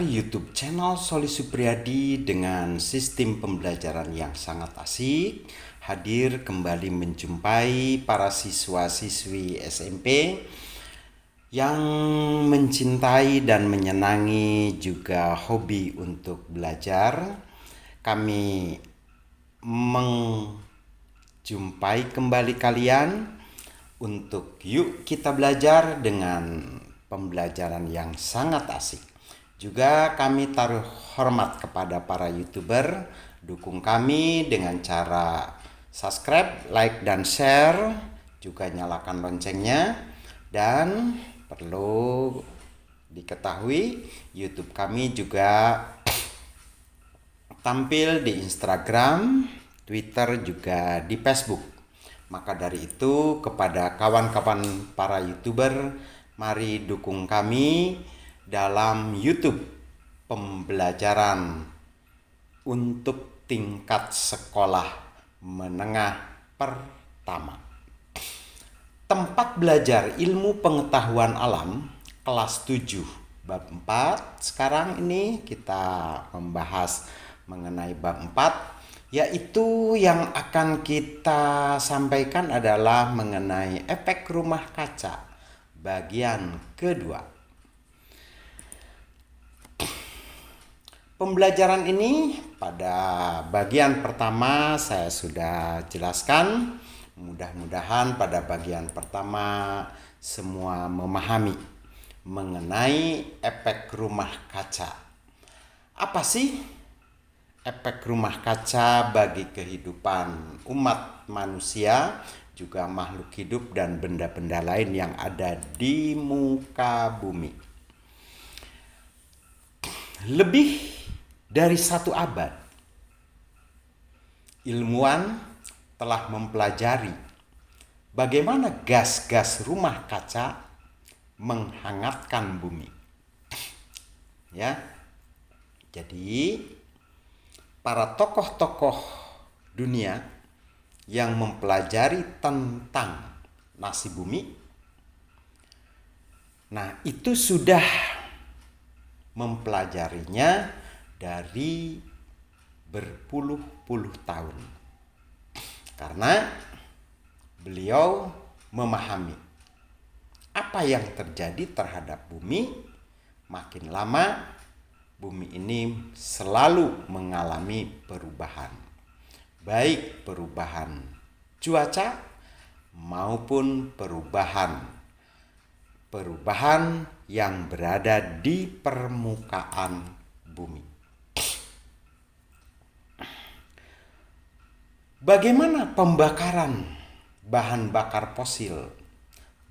YouTube channel Soli Supriyadi dengan sistem pembelajaran yang sangat asik, hadir kembali menjumpai para siswa-siswi SMP yang mencintai dan menyenangi juga hobi untuk belajar. Kami menjumpai kembali kalian untuk yuk kita belajar dengan pembelajaran yang sangat asik. Juga kami taruh hormat kepada para YouTuber, dukung kami dengan cara subscribe, like, dan share, juga nyalakan loncengnya. Dan perlu diketahui, YouTube kami juga tampil di Instagram, Twitter, juga di Facebook. Maka dari itu, kepada kawan-kawan para YouTuber, mari dukung kami dalam YouTube pembelajaran untuk tingkat sekolah menengah pertama. Tempat belajar ilmu pengetahuan alam kelas 7 bab 4. Sekarang ini kita membahas mengenai bab 4, yaitu yang akan kita sampaikan adalah mengenai efek rumah kaca bagian kedua. Pembelajaran ini pada bagian pertama saya sudah jelaskan. Mudah-mudahan pada bagian pertama semua memahami mengenai efek rumah kaca. Apa sih efek rumah kaca bagi kehidupan umat manusia, juga makhluk hidup dan benda-benda lain yang ada di muka bumi? Lebih dari 1 abad, ilmuwan telah mempelajari bagaimana gas-gas rumah kaca menghangatkan bumi. Ya. Jadi, para tokoh-tokoh dunia yang mempelajari tentang nasib bumi, nah itu sudah mempelajarinya dari berpuluh-puluh tahun, karena beliau memahami apa yang terjadi terhadap bumi. Makin lama bumi ini selalu mengalami perubahan, baik perubahan cuaca maupun perubahan yang berada di permukaan bumi. Bagaimana pembakaran bahan bakar fosil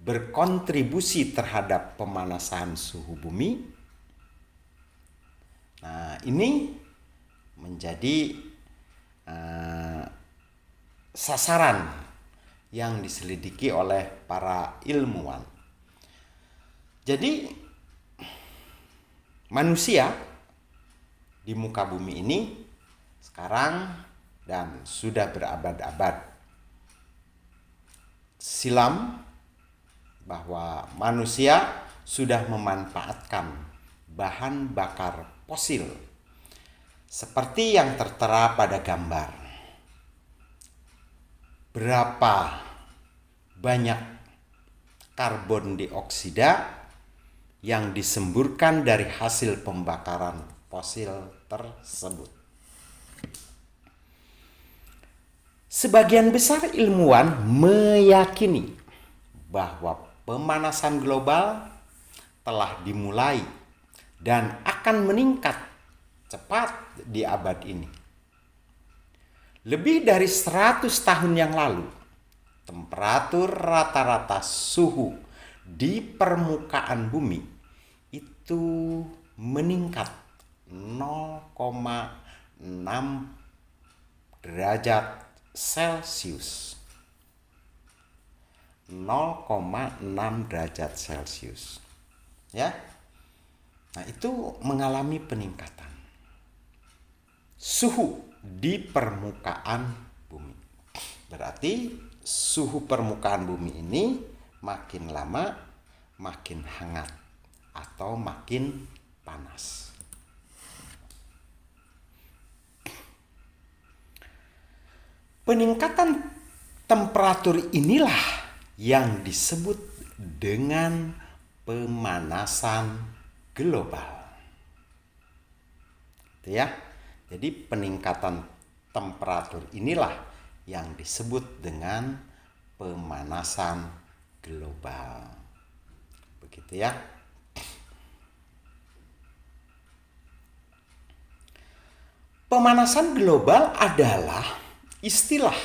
berkontribusi terhadap pemanasan suhu bumi? Nah, ini menjadi sasaran yang diselidiki oleh para ilmuwan. Jadi, manusia di muka bumi ini sekarang dan sudah berabad-abad silam bahwa manusia sudah memanfaatkan bahan bakar fosil seperti yang tertera pada gambar. Berapa banyak karbon dioksida yang disemburkan dari hasil pembakaran fosil tersebut. Sebagian besar ilmuwan meyakini bahwa pemanasan global telah dimulai dan akan meningkat cepat di abad ini. Lebih dari 100 tahun yang lalu, temperatur rata-rata suhu di permukaan bumi itu meningkat 0,6 derajat Celcius. 0,6 derajat Celcius. Ya. Nah, itu mengalami peningkatan suhu di permukaan bumi. Berarti suhu permukaan bumi ini makin lama makin hangat atau makin panas. Peningkatan temperatur inilah yang disebut dengan pemanasan global. Gitu ya. Jadi peningkatan temperatur inilah yang disebut dengan pemanasan global. Begitu ya. Pemanasan global adalah istilah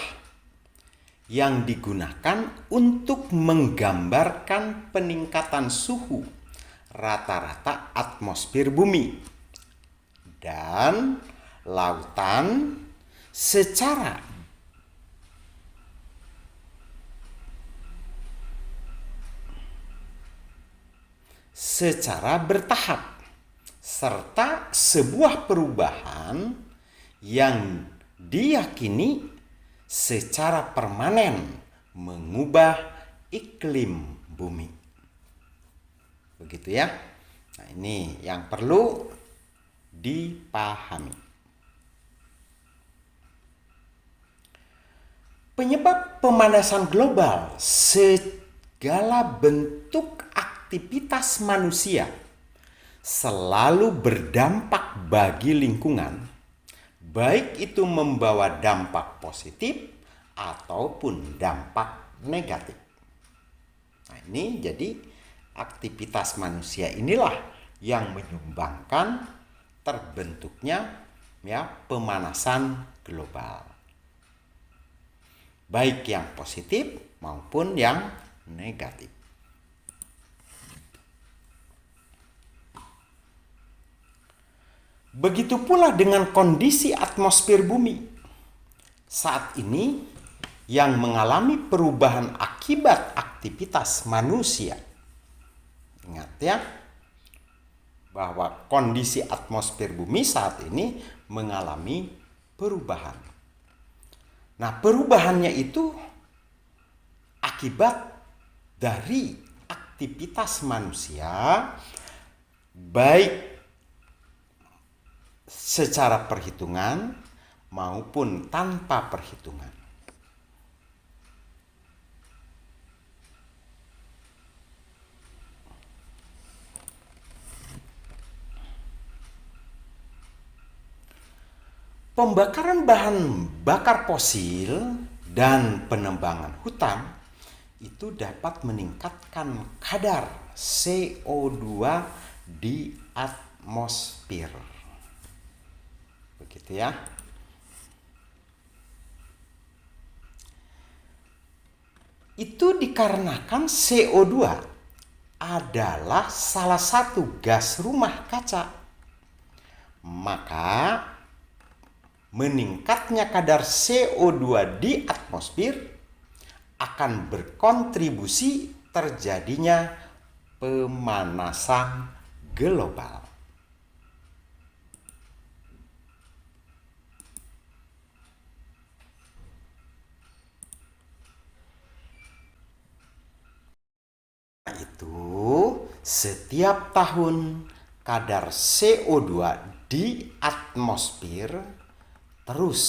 yang digunakan untuk menggambarkan peningkatan suhu rata-rata atmosfer bumi dan lautan secara bertahap, serta sebuah perubahan yang diyakini secara permanen mengubah iklim bumi. Begitu ya. Nah, ini yang perlu dipahami. Penyebab pemanasan global, segala bentuk aktivitas manusia selalu berdampak bagi lingkungan, baik itu membawa dampak positif ataupun dampak negatif. Nah, ini jadi aktivitas manusia inilah yang menyumbangkan terbentuknya pemanasan global. Baik yang positif maupun yang negatif. Begitu pula dengan kondisi atmosfer bumi saat ini yang mengalami perubahan akibat aktivitas manusia. Ingat ya, bahwa kondisi atmosfer bumi saat ini mengalami perubahan. Nah, perubahannya itu akibat dari aktivitas manusia, baik secara perhitungan maupun tanpa perhitungan. Pembakaran bahan bakar fosil dan penebangan hutan itu dapat meningkatkan kadar CO2 di atmosfer. Begitu ya. Itu dikarenakan CO2 adalah salah satu gas rumah kaca. Maka meningkatnya kadar CO2 di atmosfer akan berkontribusi terjadinya pemanasan global. Itu setiap tahun kadar CO2 di atmosfer terus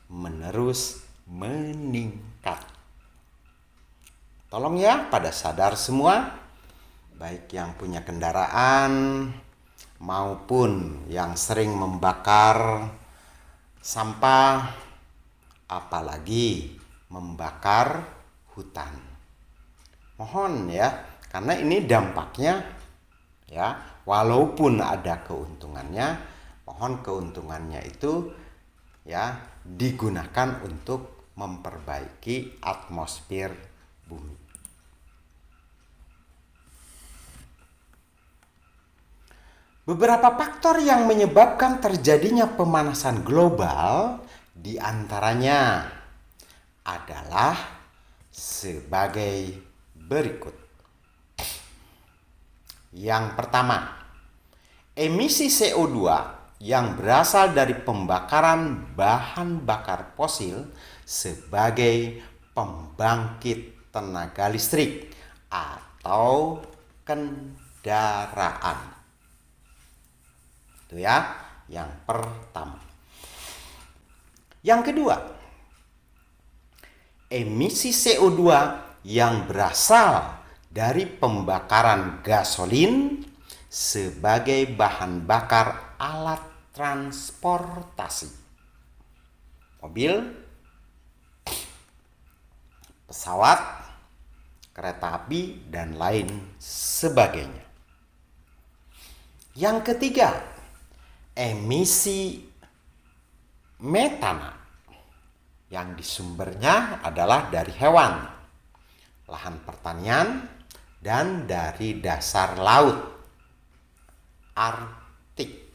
menerus meningkat. Tolong ya pada sadar semua, baik yang punya kendaraan maupun yang sering membakar sampah, apalagi membakar hutan. Mohon ya, karena ini dampaknya ya, walaupun ada keuntungannya, mohon keuntungannya itu ya digunakan untuk memperbaiki atmosfer bumi. Beberapa faktor yang menyebabkan terjadinya pemanasan global diantaranya adalah sebagai berikut. Yang pertama, emisi CO2 yang berasal dari pembakaran bahan bakar fosil sebagai pembangkit tenaga listrik atau kendaraan. Itu ya, yang pertama. Yang kedua, emisi CO2 yang berasal dari pembakaran gasolin sebagai bahan bakar alat transportasi, mobil, pesawat, kereta api, dan lain sebagainya. Yang ketiga, emisi metana yang disumbernya adalah dari hewan, lahan pertanian, dan dari dasar laut Arktik.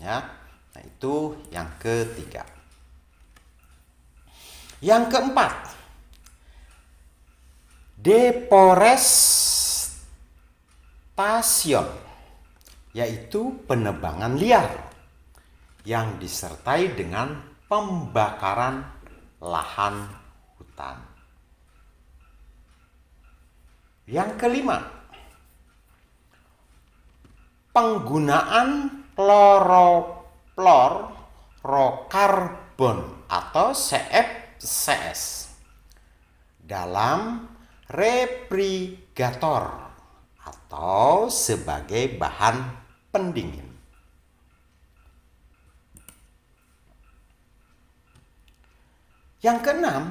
Ya, nah itu yang ketiga. Yang keempat, deforestation, yaitu penebangan liar yang disertai dengan pembakaran lahan hutan. Yang kelima, penggunaan chlorofluorokarbon atau CFCs dalam refrigerator atau sebagai bahan pendingin. Yang keenam,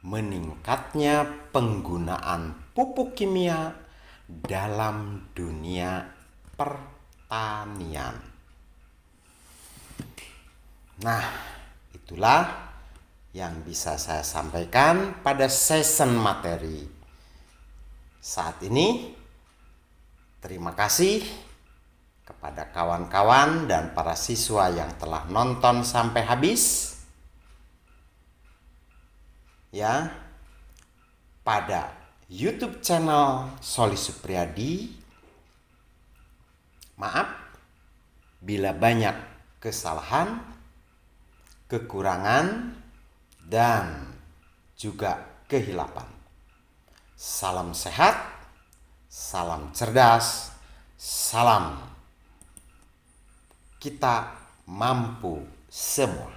meningkatnya penggunaan pupuk kimia dalam dunia pertanian. Nah, itulah yang bisa saya sampaikan pada season materi saat ini. Terima kasih kepada kawan-kawan dan para siswa yang telah nonton sampai habis. Ya, pada YouTube channel Soli Supriyadi. Maaf bila banyak kesalahan, kekurangan, dan juga kehilapan. Salam sehat, salam cerdas, salam kita mampu semua.